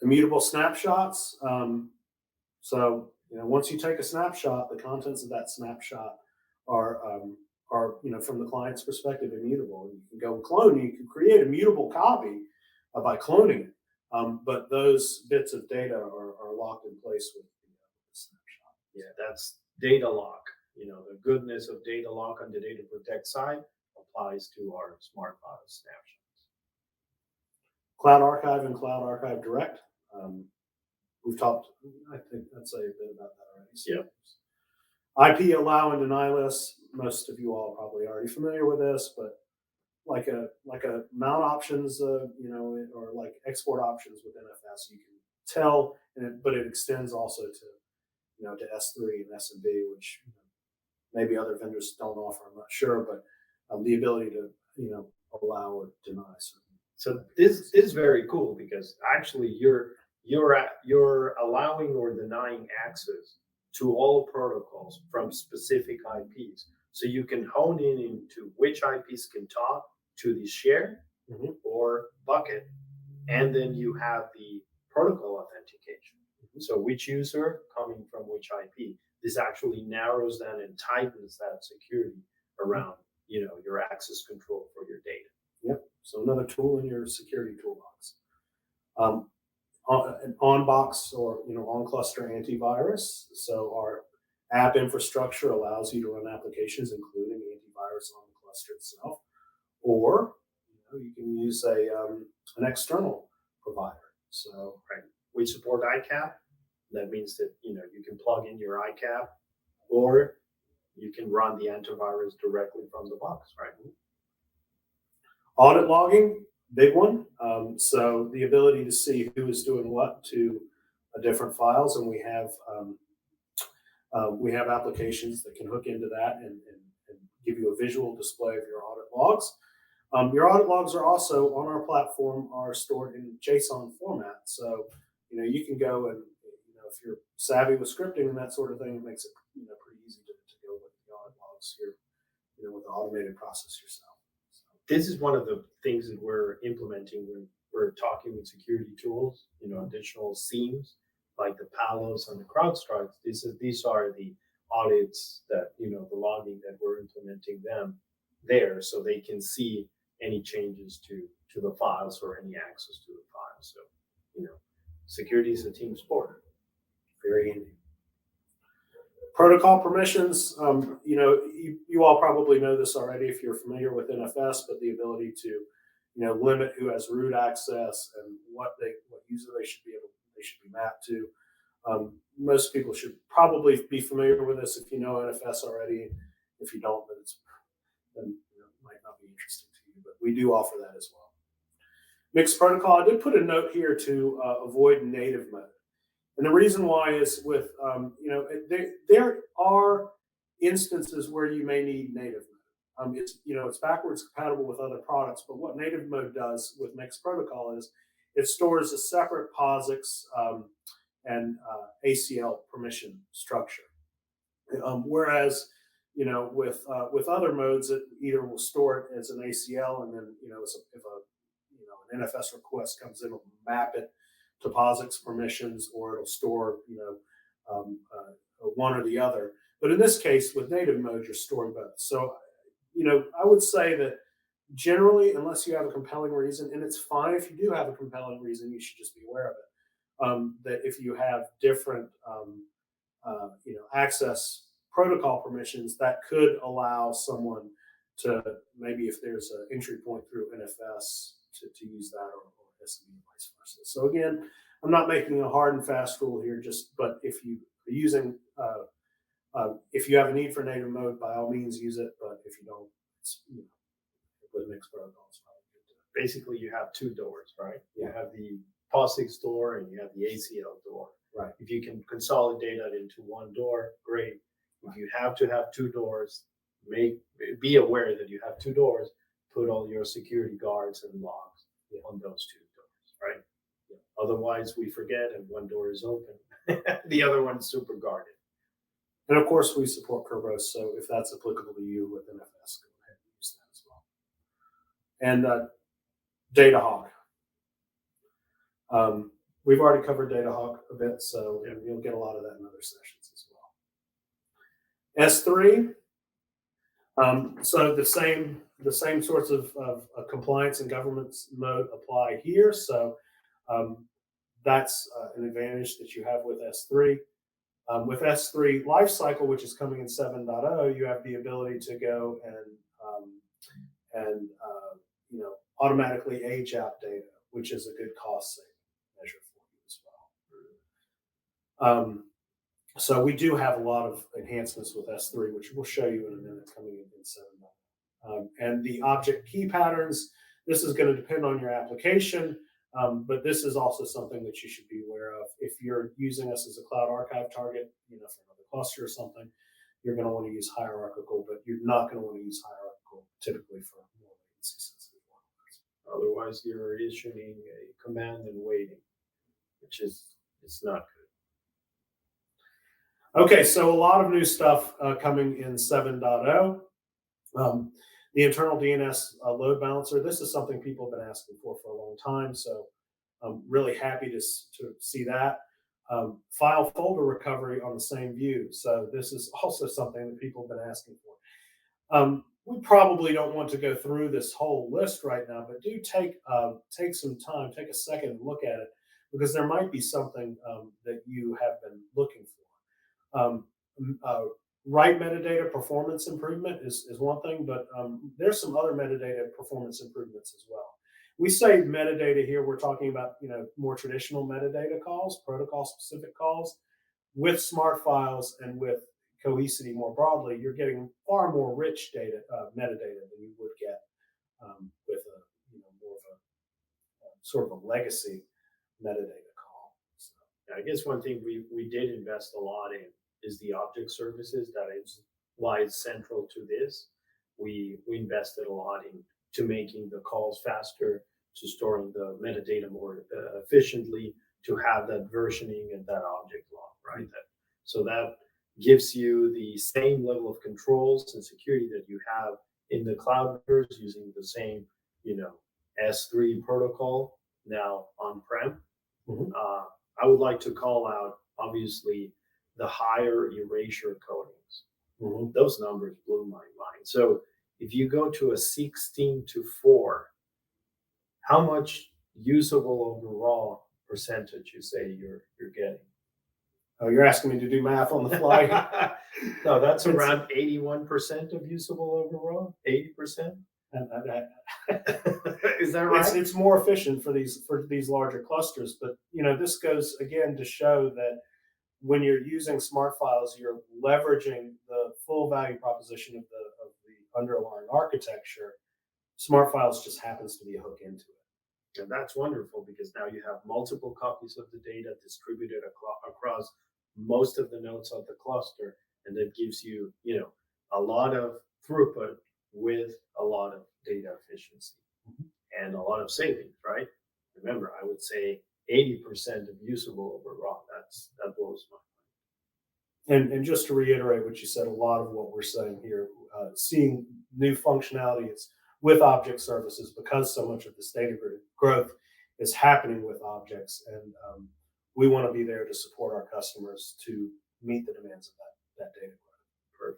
Immutable snapshots. So once you take a snapshot, the contents of that snapshot are from the client's perspective immutable. You can go and clone. You can create a mutable copy by cloning it. But those bits of data are locked in place with the snapshot. Yeah, that's data lock. The goodness of data lock on the data protect side applies to our SmartFiles snapshots. Cloud Archive and Cloud Archive Direct. We've talked, I think I'd say a bit about that already. So IP allow and deny lists. Most of you all are probably already familiar with this, but like a mount options, or like export options with NFS, you can tell, but it extends also to to S3 and SMB, which maybe other vendors don't offer. I'm not sure, but the ability to allow or deny certain. So this is very cool, because actually you're allowing or denying access to all protocols from specific IPs. So you can hone in into which IPs can talk to the share or bucket, and then you have the protocol authentication. So which user coming from which IP. This actually narrows down and tightens that security around your access control for your data. Yep. So another tool in your security toolbox. An on-box or on-cluster antivirus. So our app infrastructure allows you to run applications, including antivirus on the cluster itself, or you can use an external provider. So we support ICAP. That means that you can plug in your ICAP, or you can run the antivirus directly from the box, right? Audit logging, big one. So the ability to see who is doing what to different files, and we have applications that can hook into that and give you a visual display of your audit logs. Your audit logs are also on our platform, are stored in JSON format. So you can go and if you're savvy with scripting and that sort of thing, it makes it pretty easy to go with the audit logs logs here, with the automated process yourself. So, This is one of the things that we're implementing when we're talking with security tools, additional seams like the Palos and the CrowdStrikes. These are the audits that, the logging that we're implementing them there so they can see any changes to the files or any access to the files. So, security is a team sport. very handy. Protocol permissions, you all probably know this already if you're familiar with NFS, but the ability to, limit who has root access and what user they should be mapped to. Most people should probably be familiar with this if you know NFS already. If you don't, then it might not be interesting to you, but we do offer that as well. Mixed protocol, I did put a note here to avoid native mode. And the reason why is with, there are instances where you may need native mode. It's backwards compatible with other products, but what native mode does with mixed protocol is it stores a separate POSIX and ACL permission structure. Whereas, with other modes, it either will store it as an ACL, and then, if an NFS request comes in, it'll map it to POSIX permissions, or it'll store, one or the other. But in this case, with native mode, you're storing both. So, I would say that generally, unless you have a compelling reason, and it's fine if you do have a compelling reason, you should just be aware of it. That if you have different, access protocol permissions, that could allow someone to maybe, if there's an entry point through NFS, to use that, or SME, vice versa. So again, I'm not making a hard and fast rule here. But if you are using, if you have a need for native mode, by all means use it. But if you don't, it's with mixed protocols. Basically, you have two doors, right? Yeah. You have the POSIX door and you have the ACL door. Right. If you can consolidate that into one door, great. If you have to have two doors, be aware that you have two doors. Put all your security guards and logs on those two doors, right? Yeah. Otherwise, we forget and one door is open. The other one's super guarded. And of course, we support Kerberos, so if that's applicable to you with NFS, go ahead and use that as well. And Datahawk. We've already covered Datahawk a bit, so you'll get a lot of that in other sessions as well. S3. So the same sorts of compliance and governance mode apply here. So that's an advantage that you have with S3. With S3 Lifecycle, which is coming in 7.0, you have the ability to go and automatically age out data, which is a good cost saving measure for you as well. So we do have a lot of enhancements with S3, which we'll show you in a minute, coming in 7.0. And the object key patterns, this is going to depend on your application, but this is also something that you should be aware of. If you're using us as a cloud archive target, for another cluster or something, you're going to want to use hierarchical, but you're not going to want to use hierarchical typically for more latency sensitive workloads. Otherwise, you're issuing a command and waiting, which is not good. Okay, so a lot of new stuff coming in 7.0. The internal DNS load balancer. This is something people have been asking for a long time, so I'm really happy to see that. File folder recovery on the same view. So this is also something that people have been asking for. We probably don't want to go through this whole list right now, but do take some time, take a second and look at it, because there might be something that you have been looking for. Write metadata performance improvement is one thing, but there's some other metadata performance improvements as well. We say metadata here, we're talking about more traditional metadata calls, protocol specific calls. With SmartFiles and with Cohesity more broadly, you're getting far more rich data, metadata than you would get with a more of a sort of a legacy metadata call. So, I guess one thing we did invest a lot in is the object services. That is why it's central to this. We invested a lot into making the calls faster, to storing the metadata more efficiently, to have that versioning and that object log, right? So that gives you the same level of controls and security that you have in the cloud vendors using the same, S3 protocol now on-prem. Mhm. I would like to call out, obviously, the higher erasure coatings. Mhm. Those numbers blew my mind. So if you go to a 16:4, how much usable overall percentage you say you're getting? Oh, you're asking me to do math on the fly? No, that's It's- around 81% of usable overall. 80%. Is that right? It's more efficient for these larger clusters, but this goes again to show that when you're using SmartFiles, you're leveraging the full value proposition of the underlying architecture. SmartFiles just happens to be a hook into it. And that's wonderful because now you have multiple copies of the data distributed across most of the nodes of the cluster, and that gives you, a lot of throughput with a lot of data efficiency and a lot of savings, right? Remember, I would say 80% of usable overall. That blows my mind. And just to reiterate what you said, a lot of what we're saying here, seeing new functionalities with object services because so much of this data growth is happening with objects, and we want to be there to support our customers to meet the demands of that data growth.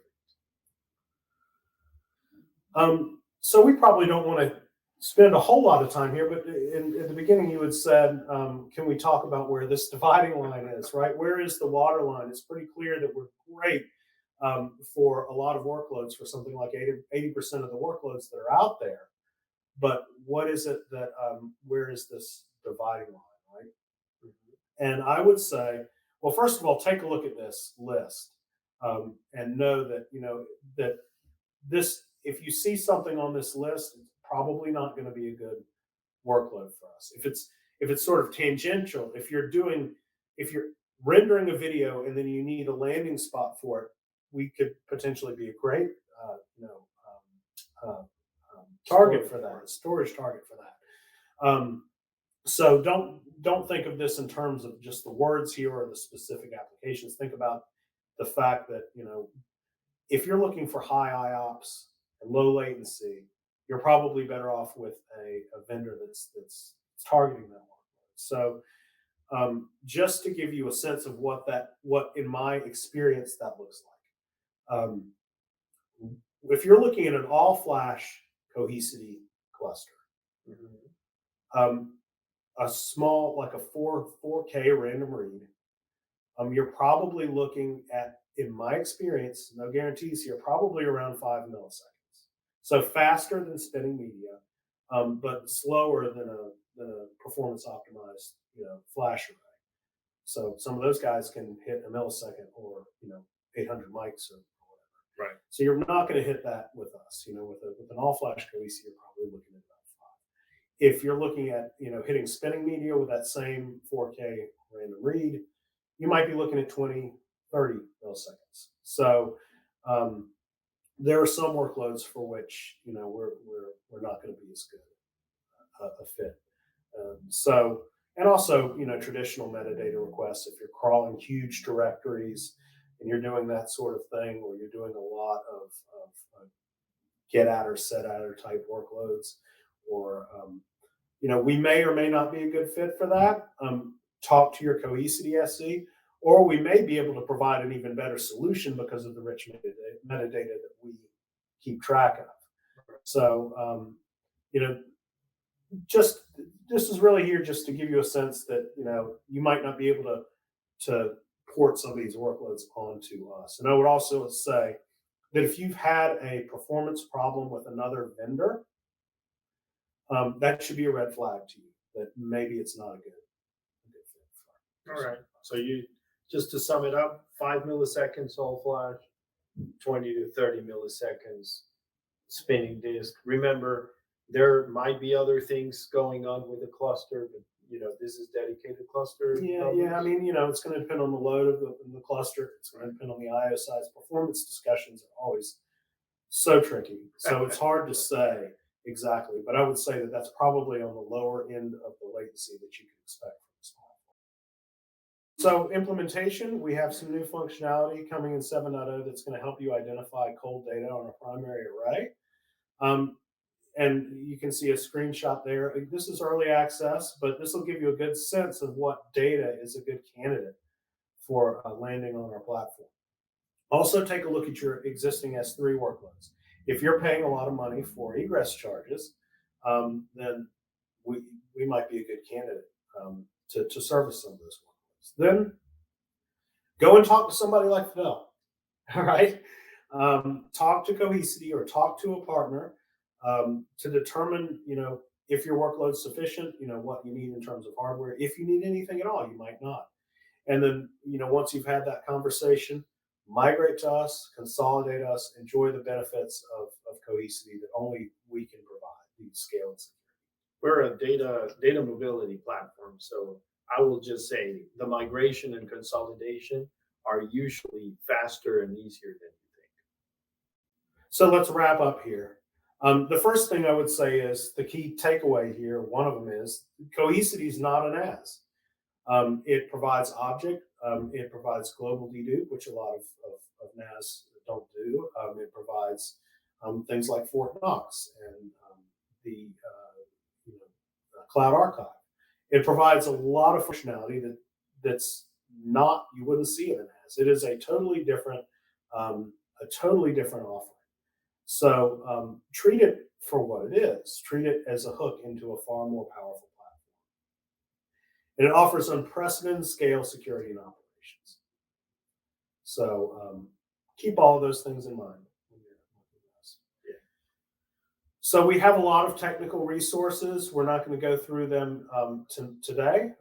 Perfect. So we probably don't want to spend a whole lot of time here, but in the beginning you had said, can we talk about where this dividing line is, right? Where is the water line? It's pretty clear that we're great for a lot of workloads, for something like 80% of the workloads that are out there. But what is it that, where is this dividing line, right? Mm-hmm. And I would say, well, first of all, take a look at this list and know that, that this, if you see something on this list, it's probably not going to be a good workload for us. If it's sort of tangential, if you're rendering a video and then you need a landing spot for it, we could potentially be a great target for that, a storage target for that. So don't think of this in terms of just the words here or the specific applications. Think about the fact that if you're looking for high IOPS and low latency, you're probably better off with a vendor that's targeting that workload. So just to give you a sense of what in my experience that looks like. If you're looking at an all-flash Cohesity cluster, a small, like a 4K random read, you're probably looking at, in my experience, no guarantees here, probably around 5 milliseconds. So faster than spinning media, but slower than a performance optimized flash array. So some of those guys can hit a millisecond or 800 mics or whatever. Right. So you're not going to hit that with us. With an all flash Cohesity, you're probably looking at about 5. If you're looking at hitting spinning media with that same 4K random read, you might be looking at 20, 30 milliseconds. So there are some workloads for which we're not going to be as good a fit. And also traditional metadata requests. If you're crawling huge directories and you're doing that sort of thing, or you're doing a lot of get at or set at or type workloads, or we may or may not be a good fit for that. Talk to your Cohesity SC, or we may be able to provide an even better solution because of the rich metadata that we keep track of. So, just this is really here just to give you a sense that you might not be able to port some of these workloads onto us. And I would also say that if you've had a performance problem with another vendor, that should be a red flag to you that maybe it's not a good fit. All right. So just to sum it up, 5 milliseconds all flash, 20 to 30 milliseconds spinning disk. Remember, there might be other things going on with the cluster, but this is dedicated cluster. Yeah. I mean, it's going to depend on the load of the cluster. It's going to depend on the IO size. Performance discussions are always so tricky. So it's hard to say exactly, but I would say that that's probably on the lower end of the latency that you can expect from a So implementation, we have some new functionality coming in 7.0 that's going to help you identify cold data on a primary array. And you can see a screenshot there. This is early access, but this will give you a good sense of what data is a good candidate for landing on our platform. Also, take a look at your existing S3 workloads. If you're paying a lot of money for egress charges, then we might be a good candidate to service some of those workloads. Then go and talk to somebody like Fidel. All right, talk to Cohesity or talk to a partner to determine, if your workload's sufficient, what you need in terms of hardware. If you need anything at all, you might not. And then, once you've had that conversation, migrate to us, consolidate us, enjoy the benefits of Cohesity that only we can provide, the scale and security. We're a data mobility platform, so I will just say the migration and consolidation are usually faster and easier than you think. So let's wrap up here. The first thing I would say is the key takeaway here. One of them is Cohesity is not an as. It provides object. It provides global dedupe, which a lot of NAS don't do. It provides things like Fort Knox and the Cloud Archive. It provides a lot of functionality that's not, you wouldn't see in a NAS. It is a totally different offering. So treat it for what it is. Treat it as a hook into a far more powerful platform. And it offers unprecedented scale, security, and operations. So keep all of those things in mind. So we have a lot of technical resources. We're not going to go through them today,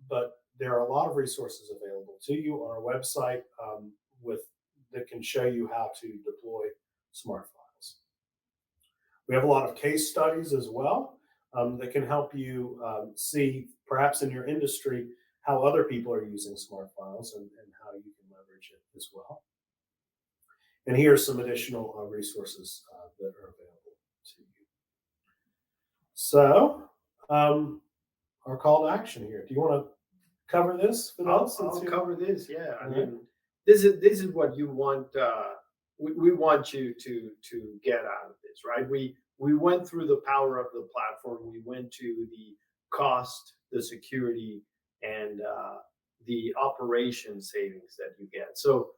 but there are a lot of resources available to you on our website that can show you how to deploy SmartFiles. We have a lot of case studies as well that can help you see, perhaps in your industry, how other people are using SmartFiles and how you can leverage it as well. And here are some additional resources that are available to you. So, our call to action here. Do you want to cover this? I'll cover this. Yeah, I mean, this is what you want. We want you to get out of this, right? We went through the power of the platform. We went to the cost, the security, and the operation savings that you get. So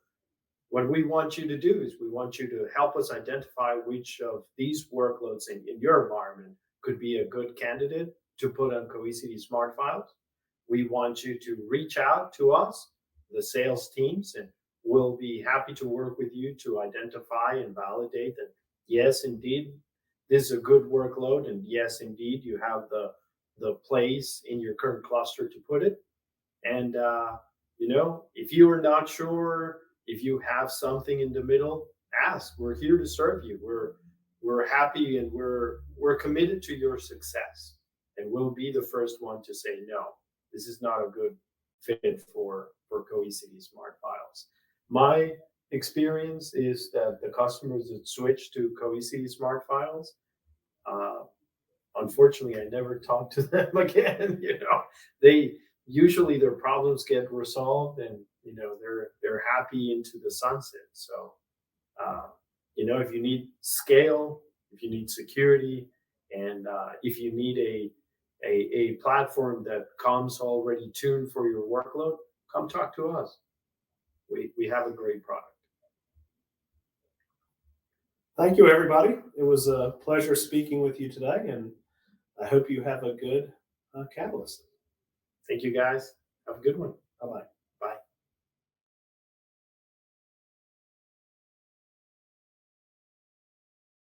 what we want you to do is we want you to help us identify which of these workloads in your environment could be a good candidate to put on Cohesity SmartFiles. We want you to reach out to us, the sales teams, and we'll be happy to work with you to identify and validate that, yes, indeed, this is a good workload, and yes, indeed, you have the place in your current cluster to put it. And if you are not sure, if you have something in the middle, ask. We're here to serve you. We're happy and we're committed to your success, and we'll be the first one to say no. This is not a good fit for Cohesity SmartFiles. My experience is that the customers that switch to Cohesity SmartFiles, unfortunately, I never talk to them again. They usually their problems get resolved, and they're happy into the sunset. So, if you need scale, if you need security, and if you need a platform that comes already tuned for your workload, come talk to us. We have a great product. Thank you, everybody. It was a pleasure speaking with you today, and I hope you have a good Catalyst. Thank you, guys. Have a good one. Bye-bye.